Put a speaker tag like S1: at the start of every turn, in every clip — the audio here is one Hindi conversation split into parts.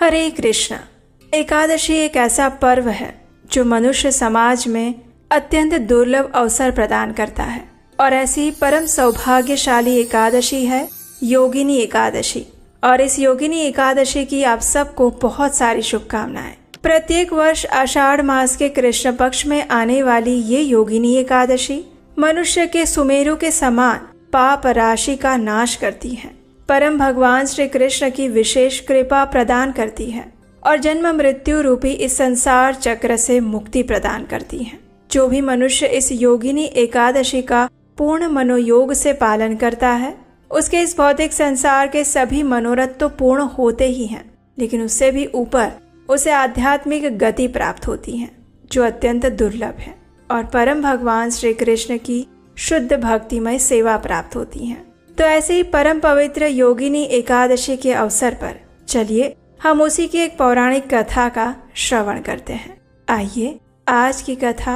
S1: हरे कृष्णा। एकादशी एक ऐसा पर्व है जो मनुष्य समाज में अत्यंत दुर्लभ अवसर प्रदान करता है और ऐसी परम सौभाग्यशाली एकादशी है योगिनी एकादशी। और इस योगिनी एकादशी की आप सबको बहुत सारी शुभकामनाएं। प्रत्येक वर्ष आषाढ़ मास के कृष्ण पक्ष में आने वाली ये योगिनी एकादशी मनुष्य के सुमेरु के समान पाप राशि का नाश करती है, परम भगवान श्री कृष्ण की विशेष कृपा प्रदान करती है और जन्म मृत्यु रूपी इस संसार चक्र से मुक्ति प्रदान करती है। जो भी मनुष्य इस योगिनी एकादशी का पूर्ण मनोयोग से पालन करता है उसके इस भौतिक संसार के सभी मनोरथ तो पूर्ण होते ही हैं, लेकिन उससे भी ऊपर उसे आध्यात्मिक गति प्राप्त होती है जो अत्यंत दुर्लभ है और परम भगवान श्री कृष्ण की शुद्ध भक्तिमय सेवा प्राप्त होती है। तो ऐसे ही परम पवित्र योगिनी एकादशी के अवसर पर चलिए हम उसी की एक पौराणिक कथा का श्रवण करते हैं। आइए आज की कथा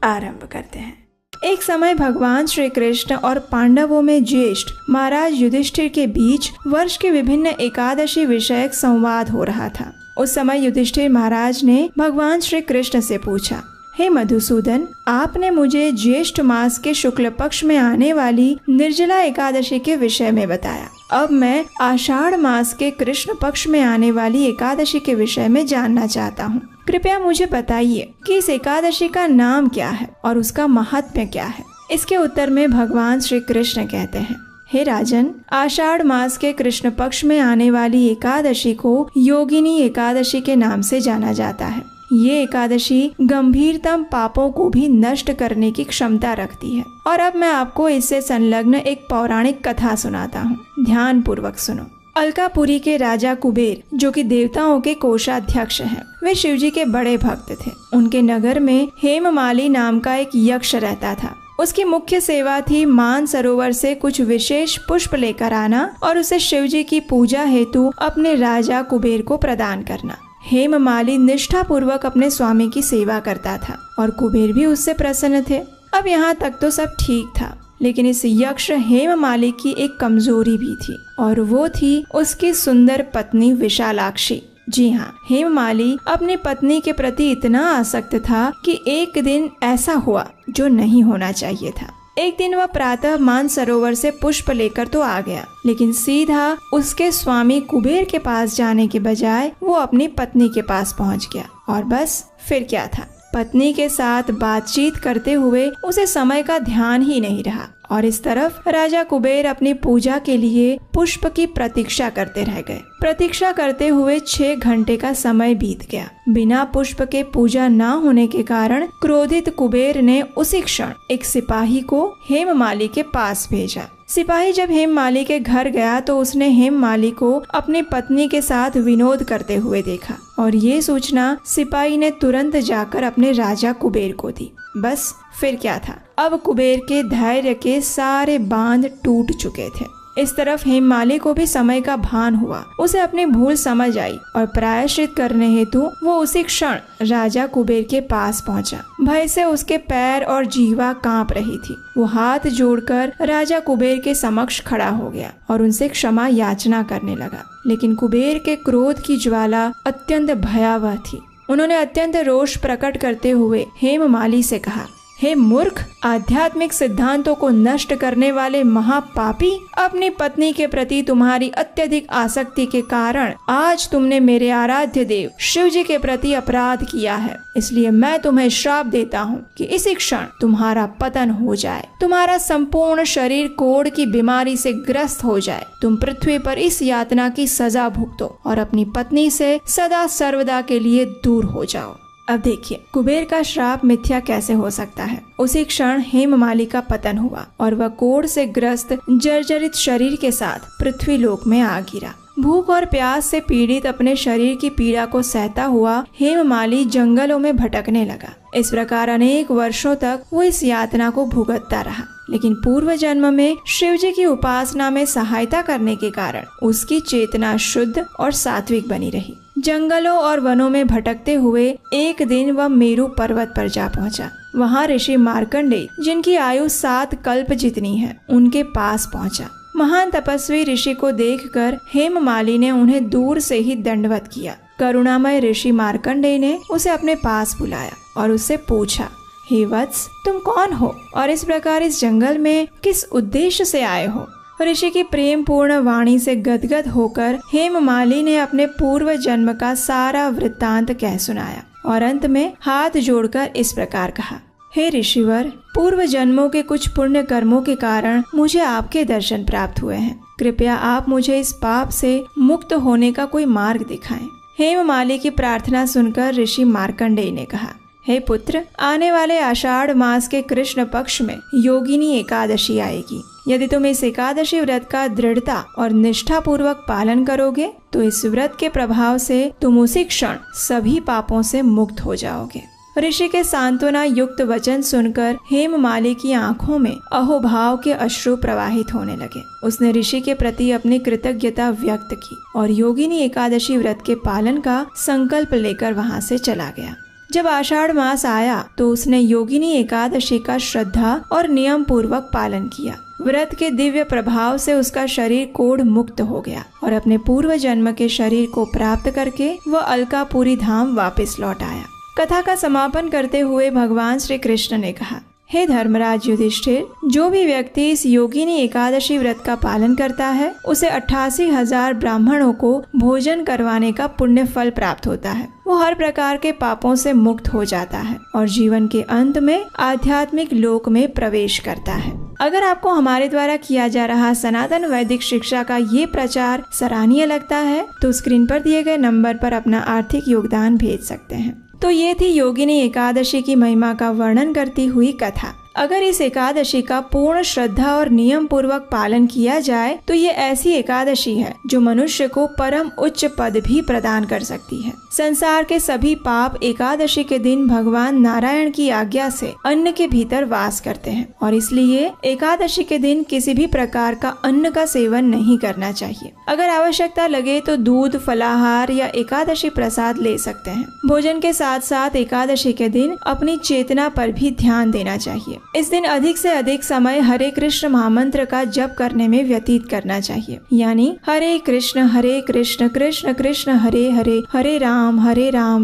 S1: आरंभ करते हैं। एक समय भगवान श्री कृष्ण और पांडवों में ज्येष्ठ महाराज युधिष्ठिर के बीच वर्ष के विभिन्न एकादशी विषयक संवाद हो रहा था। उस समय युधिष्ठिर महाराज ने भगवान श्री कृष्ण से पूछा, हे मधुसूदन, आपने मुझे ज्येष्ठ मास के शुक्ल पक्ष में आने वाली निर्जला एकादशी के विषय में बताया। अब मैं आषाढ़ मास के कृष्ण पक्ष में आने वाली एकादशी के विषय में जानना चाहता हूँ। कृपया मुझे बताइए कि इस एकादशी का नाम क्या है और उसका महात्म्य क्या है। इसके उत्तर में भगवान श्री कृष्ण कहते हैं, हे राजन, आषाढ़ मास के कृष्ण पक्ष में आने वाली एकादशी को योगिनी एकादशी के नाम से जाना जाता है। ये एकादशी गंभीरतम पापों को भी नष्ट करने की क्षमता रखती है। और अब मैं आपको इससे संलग्न एक पौराणिक कथा सुनाता हूँ, ध्यान पूर्वक सुनो। अलकापुरी के राजा कुबेर, जो कि देवताओं के कोषाध्यक्ष हैं, वे शिवजी के बड़े भक्त थे। उनके नगर में हेममाली नाम का एक यक्ष रहता था। उसकी मुख्य सेवा थी मान सरोवर से कुछ विशेष पुष्प लेकर आना और उसे शिवजी की पूजा हेतु अपने राजा कुबेर को प्रदान करना। हेममाली निष्ठा पूर्वक अपने स्वामी की सेवा करता था और कुबेर भी उससे प्रसन्न थे। अब यहाँ तक तो सब ठीक था, लेकिन इस यक्ष हेममाली की एक कमजोरी भी थी और वो थी उसकी सुंदर पत्नी विशालाक्षी। जी हाँ, हेममाली अपनी पत्नी के प्रति इतना आसक्त था कि एक दिन ऐसा हुआ जो नहीं होना चाहिए था। एक दिन वह प्रातः मान सरोवर से पुष्प लेकर तो आ गया, लेकिन सीधा उसके स्वामी कुबेर के पास जाने के बजाय वो अपनी पत्नी के पास पहुंच गया। और बस फिर क्या था, पत्नी के साथ बातचीत करते हुए उसे समय का ध्यान ही नहीं रहा और इस तरफ राजा कुबेर अपनी पूजा के लिए पुष्प की प्रतीक्षा करते रह गए। प्रतीक्षा करते हुए 6 घंटे का समय बीत गया। बिना पुष्प के पूजा न होने के कारण क्रोधित कुबेर ने उसी क्षण एक सिपाही को हेममाली के पास भेजा। सिपाही जब हेममाली के घर गया तो उसने हेममाली को अपनी पत्नी के साथ विनोद करते हुए देखा और ये सूचना सिपाही ने तुरंत जाकर अपने राजा कुबेर को दी। बस फिर क्या था, अब कुबेर के धैर्य के सारे बांध टूट चुके थे। इस तरफ हेममाली को भी समय का भान हुआ। उसे अपनी भूल समझ आई और प्रायश्चित करने हेतु वो उसी क्षण राजा कुबेर के पास पहुंचा। भय से उसके पैर और जीवा कांप रही थी। वो हाथ जोड़कर राजा कुबेर के समक्ष खड़ा हो गया और उनसे क्षमा याचना करने लगा, लेकिन कुबेर के क्रोध की ज्वाला अत्यंत भयावह थी। उन्होंने अत्यंत रोष प्रकट करते हुए हेममाली से कहा, हे मूर्ख, आध्यात्मिक सिद्धांतों को नष्ट करने वाले महापापी, अपनी पत्नी के प्रति तुम्हारी अत्यधिक आसक्ति के कारण आज तुमने मेरे आराध्य देव शिव जी के प्रति अपराध किया है। इसलिए मैं तुम्हें श्राप देता हूँ कि इसी क्षण तुम्हारा पतन हो जाए, तुम्हारा संपूर्ण शरीर कोढ़ की बीमारी से ग्रस्त हो जाए, तुम पृथ्वी पर इस यातना की सजा भुगतो और अपनी पत्नी से सदा सर्वदा के लिए दूर हो जाओ। अब देखिए कुबेर का श्राप मिथ्या कैसे हो सकता है। उसी क्षण हेममाली का पतन हुआ और वह कोढ़ से ग्रस्त जर्जरित शरीर के साथ पृथ्वी लोक में आ गिरा। भूख और प्यास से पीड़ित अपने शरीर की पीड़ा को सहता हुआ हेममाली जंगलों में भटकने लगा। इस प्रकार अनेक वर्षों तक वो इस यातना को भुगतता रहा, लेकिन पूर्व जन्म में शिव जी की उपासना में सहायता करने के कारण उसकी चेतना शुद्ध और सात्विक बनी रही। जंगलों और वनों में भटकते हुए एक दिन वह मेरु पर्वत पर जा पहुंचा। वहां ऋषि मार्कंडेय, जिनकी आयु 7 कल्प जितनी है, उनके पास पहुंचा। महान तपस्वी ऋषि को देखकर हेममाली ने उन्हें दूर से ही दंडवत किया। करुणामय ऋषि मार्कंडेय ने उसे अपने पास बुलाया और उससे पूछा, हे वत्स, तुम कौन हो और इस प्रकार इस जंगल में किस उद्देश्य से आए हो? ऋषि की प्रेम पूर्ण वाणी से गदगद होकर हेममाली ने अपने पूर्व जन्म का सारा वृत्तांत कह सुनाया और अंत में हाथ जोड़कर इस प्रकार कहा, हे ऋषिवर, पूर्व जन्मों के कुछ पुण्य कर्मों के कारण मुझे आपके दर्शन प्राप्त हुए हैं। कृपया आप मुझे इस पाप से मुक्त होने का कोई मार्ग दिखाएं। हेममाली की प्रार्थना सुनकर ऋषि मार्कंडेय ने कहा, हे पुत्र, आने वाले आषाढ़ मास के कृष्ण पक्ष में योगिनी एकादशी आएगी। यदि तुम इस एकादशी व्रत का दृढ़ता और निष्ठा पूर्वक पालन करोगे तो इस व्रत के प्रभाव से तुम उसी क्षण सभी पापों से मुक्त हो जाओगे। ऋषि के सांत्वना युक्त वचन सुनकर हेममाली की आंखों में अहोभाव के अश्रु प्रवाहित होने लगे। उसने ऋषि के प्रति अपनी कृतज्ञता व्यक्त की और योगिनी एकादशी व्रत के पालन का संकल्प लेकर वहां से चला गया। जब आषाढ़ मास आया तो उसने योगिनी एकादशी का श्रद्धा और नियम पूर्वक पालन किया। व्रत के दिव्य प्रभाव से उसका शरीर कोढ़ मुक्त हो गया और अपने पूर्व जन्म के शरीर को प्राप्त करके वह अलकापुरी धाम वापस लौट आया। कथा का समापन करते हुए भगवान श्री कृष्ण ने कहा, हे धर्मराज युधिष्ठिर, जो भी व्यक्ति इस योगिनी एकादशी व्रत का पालन करता है उसे 88,000 ब्राह्मणों को भोजन करवाने का पुण्य फल प्राप्त होता है। वो हर प्रकार के पापों से मुक्त हो जाता है और जीवन के अंत में आध्यात्मिक लोक में प्रवेश करता है। अगर आपको हमारे द्वारा किया जा रहा सनातन वैदिक शिक्षा का ये प्रचार सराहनीय लगता है तो स्क्रीन पर दिए गए नंबर पर अपना आर्थिक योगदान भेज सकते हैं। तो ये थी योगिनी एकादशी की महिमा का वर्णन करती हुई कथा। अगर इस एकादशी का पूर्ण श्रद्धा और नियम पूर्वक पालन किया जाए तो ये ऐसी एकादशी है जो मनुष्य को परम उच्च पद भी प्रदान कर सकती है। संसार के सभी पाप एकादशी के दिन भगवान नारायण की आज्ञा से अन्न के भीतर वास करते हैं और इसलिए एकादशी के दिन किसी भी प्रकार का अन्न का सेवन नहीं करना चाहिए। अगर आवश्यकता लगे तो दूध, फलाहार या एकादशी प्रसाद ले सकते हैं। भोजन के साथ साथ एकादशी के दिन अपनी चेतना पर भी ध्यान देना चाहिए। इस दिन अधिक से अधिक समय हरे कृष्ण महामंत्र का जप करने में व्यतीत करना चाहिए, यानी हरे कृष्ण कृष्ण कृष्ण हरे हरे, हरे राम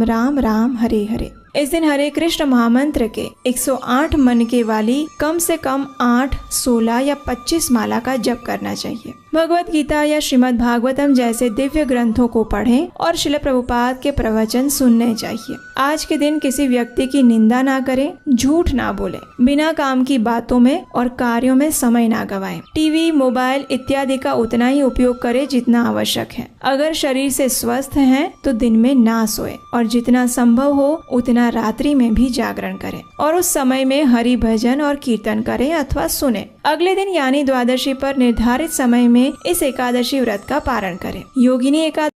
S1: राम राम हरे हरे। इस दिन हरे कृष्ण महामंत्र के 108 मन के वाली कम से कम 8, 16 या 25 माला का जप करना चाहिए। भगवत गीता या श्रीमद् भागवतम जैसे दिव्य ग्रंथों को पढ़ें और श्रील प्रभुपाद के प्रवचन सुनने चाहिए। आज के दिन किसी व्यक्ति की निंदा ना करें, झूठ ना बोले, बिना काम की बातों में और कार्यों में समय ना गवाएं। टीवी, मोबाइल इत्यादि का उतना ही उपयोग करें जितना आवश्यक है। अगर शरीर से स्वस्थ हैं तो दिन में ना सोए और जितना संभव हो उतना रात्रि में भी जागरण करें और उस समय में हरि भजन और कीर्तन करें अथवा सुने। अगले दिन यानी द्वादशी पर निर्धारित समय में इस एकादशी व्रत का पारण करें। योगिनी एकादशी